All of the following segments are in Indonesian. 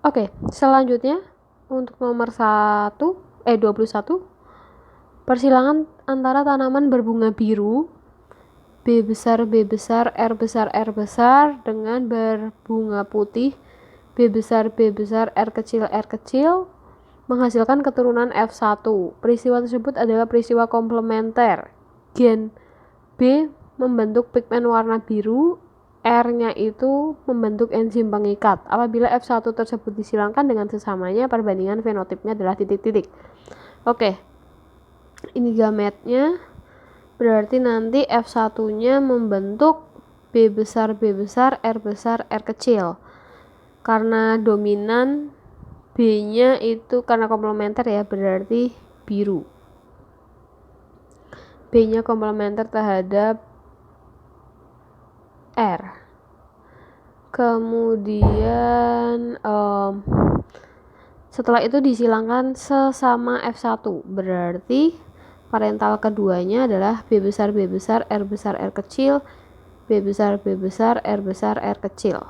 Oke, selanjutnya untuk nomor 21, persilangan antara tanaman berbunga biru B besar B besar R besar R besar dengan berbunga putih B besar B besar R kecil menghasilkan keturunan F1. Peristiwa tersebut adalah peristiwa komplementer. Gen B membentuk pigmen warna biru, R-nya itu membentuk enzim pengikat. Apabila F1 tersebut disilangkan dengan sesamanya, perbandingan fenotipnya adalah titik-titik. Oke, ini gametnya. Berarti nanti F1-nya membentuk B besar B besar R kecil. Karena dominan B-nya itu karena komplementer ya, berarti biru. B-nya komplementer terhadap R. Kemudian setelah itu disilangkan sesama F1, berarti parental keduanya adalah B besar R kecil B besar R kecil.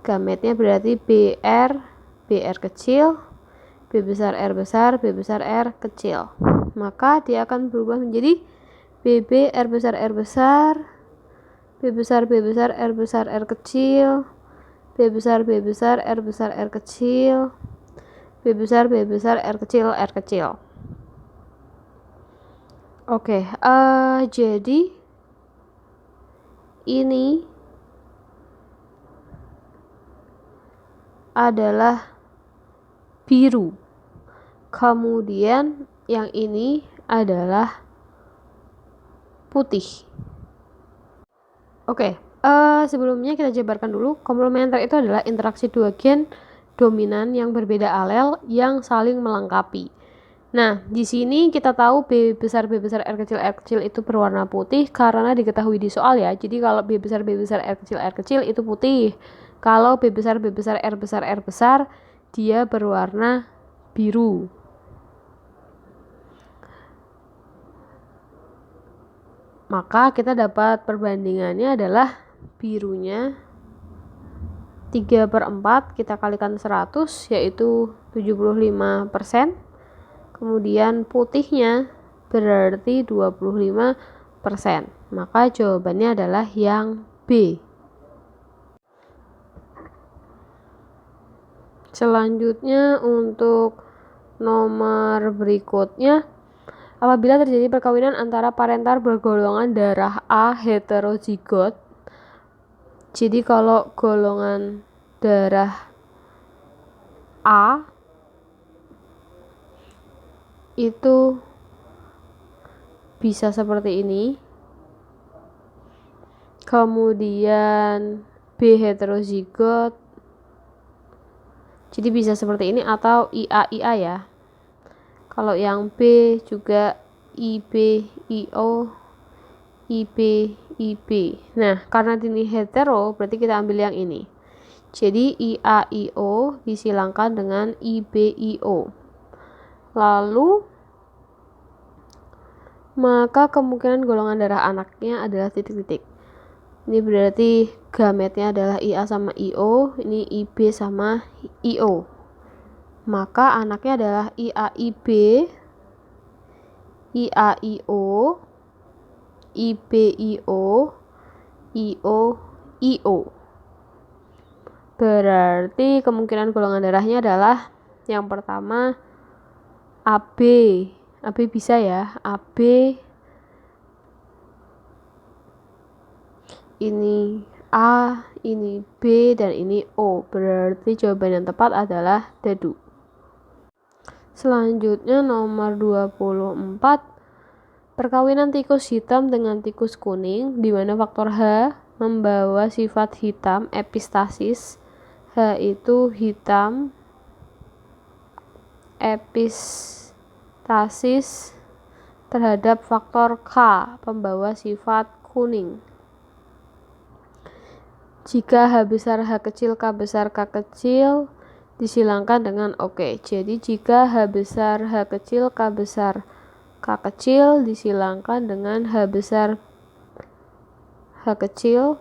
Gametnya berarti BR kecil B besar R kecil. Maka dia akan berubah menjadi BB R besar B besar R kecil B besar R kecil B besar R kecil. Oke, jadi ini adalah biru. Kemudian yang ini adalah putih. Oke, sebelumnya kita jabarkan dulu. Komplementer itu adalah interaksi dua gen dominan yang berbeda alel yang saling melengkapi. Nah, di sini kita tahu B besar R kecil itu berwarna putih karena diketahui di soal ya. Jadi kalau B besar R kecil itu putih. Kalau B besar R besar dia berwarna biru. Maka kita dapat perbandingannya adalah birunya 3/4 kita kalikan 100 yaitu 75%. Kemudian putihnya berarti 25%. Maka jawabannya adalah yang B. Selanjutnya untuk nomor berikutnya, apabila terjadi perkawinan antara parental bergolongan darah A heterozigot. Jadi kalau golongan darah A itu bisa seperti ini. Kemudian B heterozigot. Jadi bisa seperti ini atau IA ya. Kalau yang B juga IB IO IB IB. Nah, karena ini hetero berarti kita ambil yang ini. Jadi IAIO disilangkan dengan IBIO. Lalu maka kemungkinan golongan darah anaknya adalah titik-titik. Ini berarti gametnya adalah IA sama IO, ini IB sama IO. Maka anaknya adalah IAIB, IAIO, IBIO, IO. Berarti kemungkinan golongan darahnya adalah yang pertama AB. AB bisa ya, AB ini A, ini B, dan ini O. Berarti jawaban yang tepat adalah dadu. Selanjutnya nomor 24. Perkawinan tikus hitam dengan tikus kuning, di mana faktor H membawa sifat hitam epistasis. H itu hitam, epistasis terhadap faktor K pembawa sifat kuning. Jika H besar H kecil K besar K kecil disilangkan dengan oke. Jadi jika H besar H kecil K besar K kecil disilangkan dengan H besar H kecil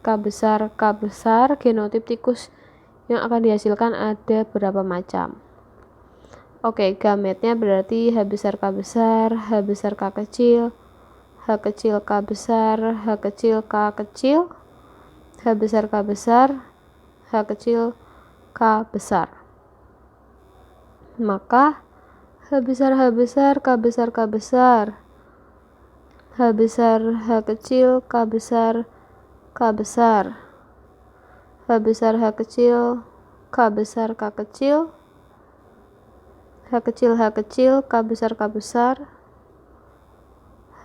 K besar, genotip tikus yang akan dihasilkan ada berapa macam? Oke, gametnya berarti H besar K besar, H besar K kecil, H kecil K besar, H kecil K kecil, H besar K besar, H kecil K besar. Maka H besar K besar, K besar, H besar H kecil, K besar, H besar H kecil, K besar, K kecil, H kecil, K besar, K besar,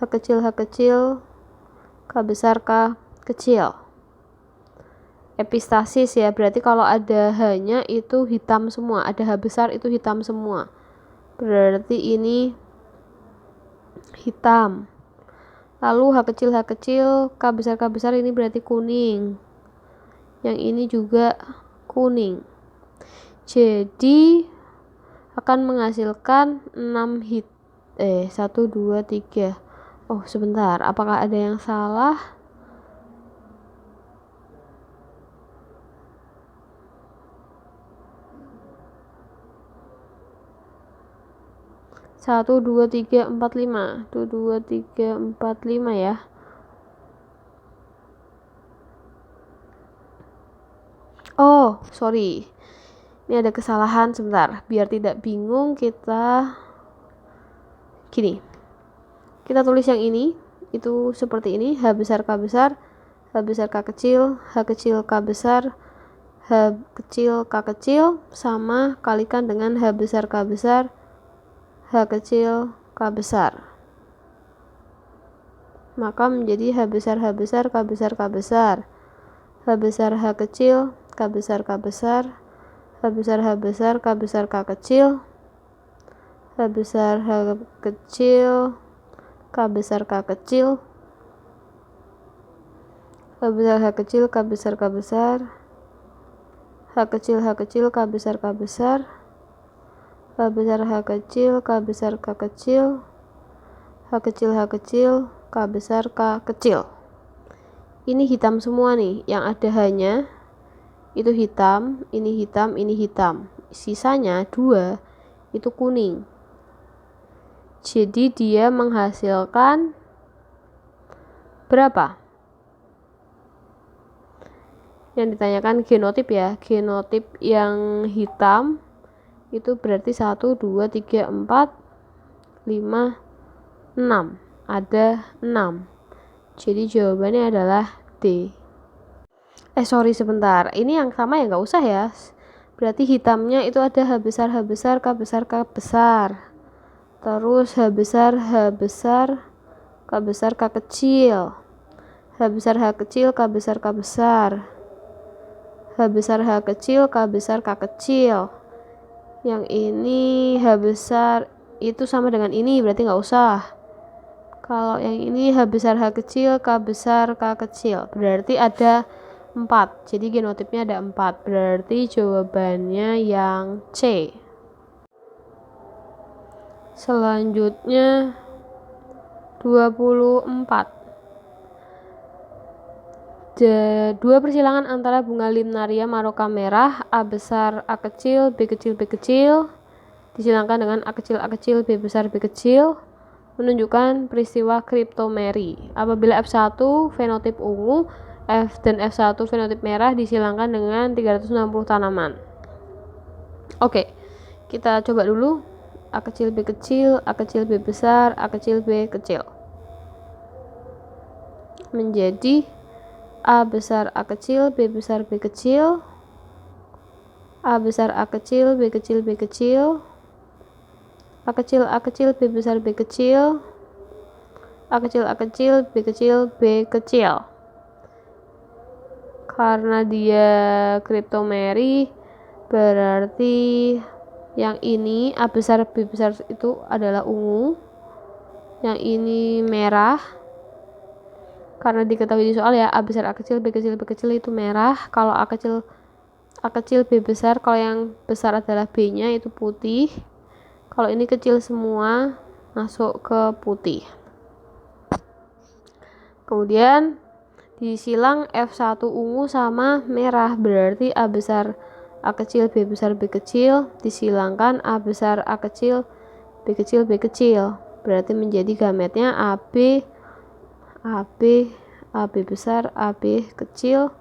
H kecil, K besar, K kecil. Epistasis ya, berarti kalau ada H-nya itu hitam semua, ada H besar itu hitam semua, berarti ini hitam. Lalu H kecil, K besar ini berarti kuning, yang ini juga kuning. Jadi akan menghasilkan 6 1 2 3. Oh sebentar, apakah ada yang salah? Satu, dua, tiga, empat, lima. 1, 2, 3, 4, 5 ya. Oh, sorry. Ini ada kesalahan sebentar. Biar tidak bingung kita gini. Kita tulis yang ini, itu seperti ini. H besar K besar, H besar K kecil, H kecil K besar, H kecil K kecil, sama kalikan dengan H besar K besar, H kecil K besar. Maka menjadi H besar K besar, K besar H besar H kecil, K besar H besar, K besar K kecil, H besar H kecil, K besar K kecil, K besar K besar, H kecil K besar, H kecil K besar, H kecil K besar, H besar H kecil, H besar H kecil, K besar K kecil. Ini hitam semua nih, yang ada H-nya itu hitam, ini hitam, ini hitam. Sisanya 2 itu kuning. Jadi dia menghasilkan berapa? Yang ditanyakan genotip ya, genotip yang hitam itu berarti 1, 2, 3, 4, 5, 6. Ada 6. Jadi jawabannya adalah D. Sorry sebentar, ini yang sama ya nggak usah ya. Berarti hitamnya itu ada H besar, K besar, K besar. Terus H besar, K besar, K kecil. H besar H kecil, K besar, K besar. H besar H kecil, K besar, K kecil. Yang ini H besar itu sama dengan ini, berarti nggak usah. Kalau yang ini H besar H kecil, K besar K kecil, berarti ada 4. Jadi genotipnya ada 4. Berarti jawabannya yang C. Selanjutnya 24. Dua persilangan antara bunga Limnaria maroka merah A besar A kecil B kecil B kecil disilangkan dengan A kecil B besar B kecil menunjukkan peristiwa kriptomeri. Apabila F1 fenotip ungu, F dan F1 fenotip merah disilangkan dengan 360 tanaman. Oke, kita coba dulu. A kecil B kecil, A kecil B besar, A kecil B kecil. Menjadi A besar A kecil, B besar B kecil, A besar A kecil, B kecil B kecil, A kecil B besar B kecil, A kecil B kecil B kecil. Karena dia kriptomeri, berarti yang ini A besar B besar itu adalah ungu, yang ini merah. Karena diketahui di soal ya, A besar A kecil B kecil B kecil itu merah. Kalau A kecil B besar, kalau yang besar adalah B-nya itu putih. Kalau ini kecil semua masuk ke putih. Kemudian Disilang F1 ungu sama merah, berarti A besar A kecil B besar B kecil disilangkan A besar A kecil B kecil B kecil, berarti menjadi gametnya AB AB AB besar AB kecil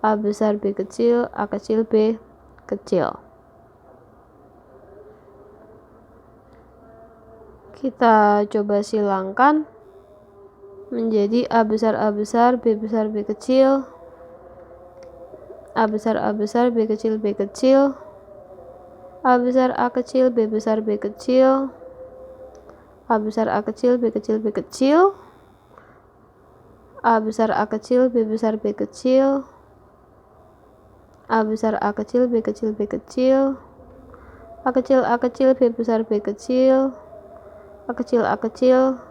A besar B kecil A kecil B kecil. Kita coba silangkan menjadi A besar B besar B kecil A besar B kecil B kecil A besar A kecil B besar B kecil A besar A kecil B kecil B kecil A besar A kecil B besar B kecil A besar A kecil B kecil B kecil A kecil B besar B kecil A kecil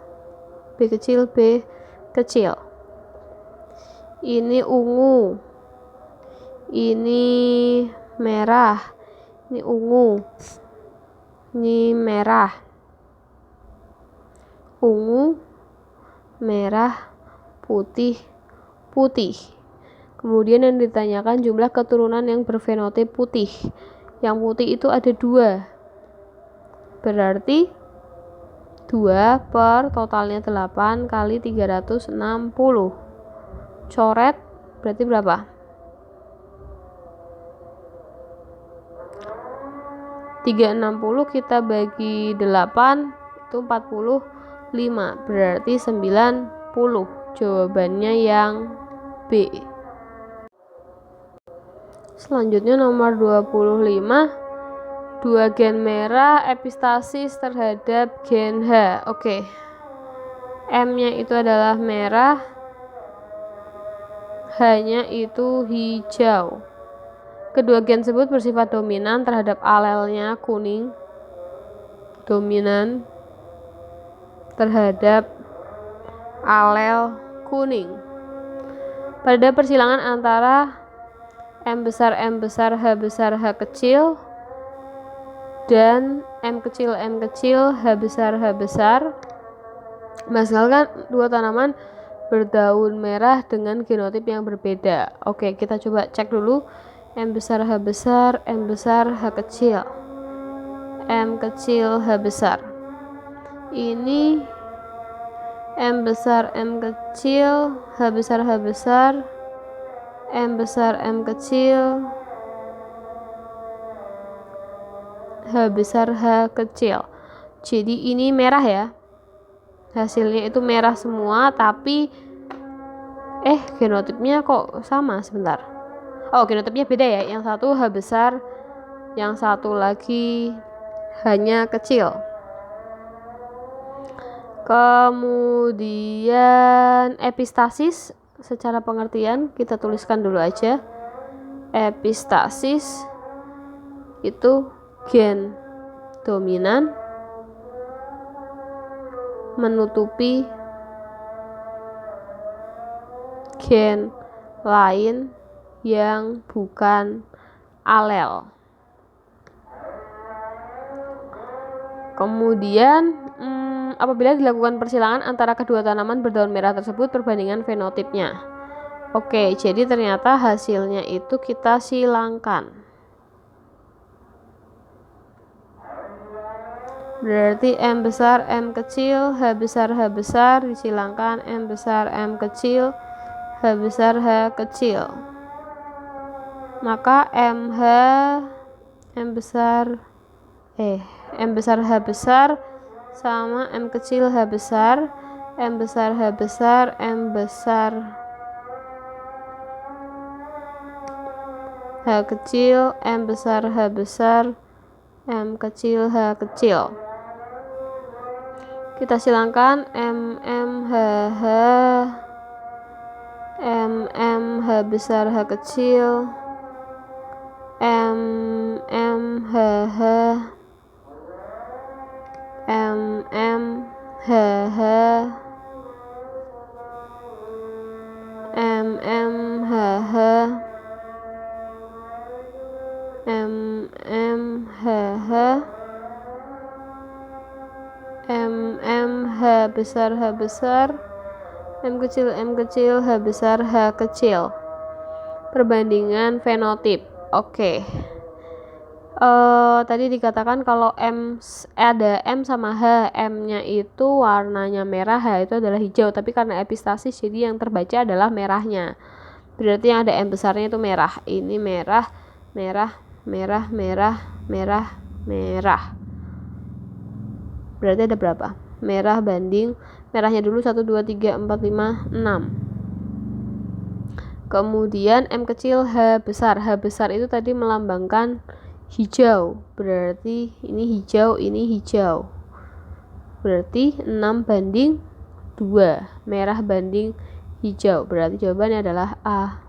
B kecil B kecil. Ini ungu, ini merah, ini ungu, ini merah, ungu, merah, putih, putih. Kemudian yang ditanyakan jumlah keturunan yang berfenotip putih. Yang putih itu ada 2, berarti 2 per totalnya 8 kali 360. Coret berarti berapa? 360 kita bagi 8 itu 45, berarti 90. Jawabannya yang B. Selanjutnya nomor 25. 2 gen merah epistasis terhadap gen H. Oke. M-nya itu adalah merah, H-nya itu hijau. Kedua gen tersebut bersifat dominan terhadap alelnya kuning. Dominan terhadap alel kuning. Pada persilangan antara M besar H besar H kecil dan M kecil H besar, menghasilkan 2 tanaman berdaun merah dengan genotip yang berbeda. Oke, kita coba cek dulu. M besar H besar, M besar H kecil, M kecil H besar. Ini M besar M kecil, H besar H besar, M besar M kecil, H besar H kecil. Jadi ini merah ya, hasilnya itu merah semua, tapi genotipnya kok sama. Sebentar, genotipnya beda ya, yang satu H besar, yang satu lagi hanya kecil. Kemudian epistasis secara pengertian kita tuliskan dulu aja. Epistasis itu gen dominan menutupi gen lain yang bukan alel. Kemudian apabila dilakukan persilangan antara kedua tanaman berdaun merah tersebut, perbandingan fenotipnya. Oke, jadi ternyata hasilnya itu kita silangkan. Berarti M besar M kecil, H besar H besar disilangkan M besar M kecil, H besar H kecil. Maka M besar H besar sama M kecil H besar, M besar H besar, M besar H kecil, M besar H besar, M kecil H kecil. Kita silangkan M H besar H kecil, M H M H M H besar H besar, M kecil, H besar, H kecil. Perbandingan fenotip. Oke. Tadi dikatakan kalau ada M sama H, M-nya itu warnanya merah, H itu adalah hijau, tapi karena epistasis jadi yang terbaca adalah merahnya. Berarti yang ada M besarnya itu merah. Ini merah, merah, merah, merah, merah, merah. Berarti ada berapa? Merah banding merahnya dulu 1 2 3 4 5 6. Kemudian M kecil, H besar. H besar itu tadi melambangkan hijau. Berarti ini hijau, ini hijau. Berarti 6 banding 2. Merah banding hijau. Berarti jawabannya adalah A.